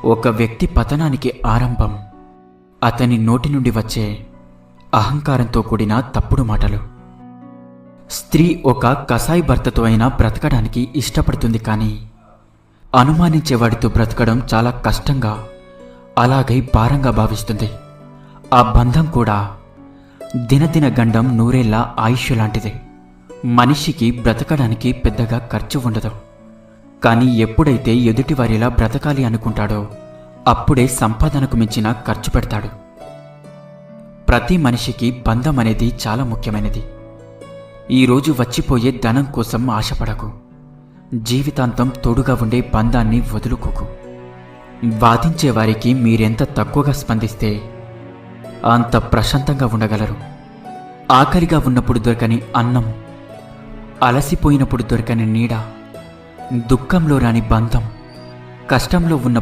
ఒక వ్యక్తి పతనానికి ఆరంభం అతని నోటి నుండి వచ్చే అహంకారంతో కూడిన తప్పుడు మాటలు. స్త్రీ ఒక కసాయి భర్తతో అయినా బ్రతకడానికి ఇష్టపడుతుంది, కానీ అనుమానించేవాడితో బ్రతకడం చాలా కష్టంగా, అలాగే భారంగా భావిస్తుంది. ఆ బంధం కూడా దినదిన గండం నూరేళ్ల ఆయుష్ లాంటిది. మనిషికి బ్రతకడానికి పెద్దగా ఖర్చు ఉండదు, కానీ ఎప్పుడైతే ఎదుటివారిలా బ్రతకాలి అనుకుంటాడో అప్పుడే సంపాదనకు మించిన ఖర్చు పెడతాడు. ప్రతి మనిషికి బంధం అనేది చాలా ముఖ్యమైనది. ఈరోజు వచ్చిపోయే ధనం కోసం ఆశపడకు. జీవితాంతం తోడుగా ఉండే బంధాన్ని వదులుకోకు. వాదించేవారికి మీరెంత తక్కువగా స్పందిస్తే అంత ప్రశాంతంగా ఉండగలరు. ఆకలిగా ఉన్నప్పుడు దొరకని అన్నం, అలసిపోయినప్పుడు దొరకని నీడ, దుఃఖంలో రాని బంధం, కష్టంలో ఉన్నప్పుడు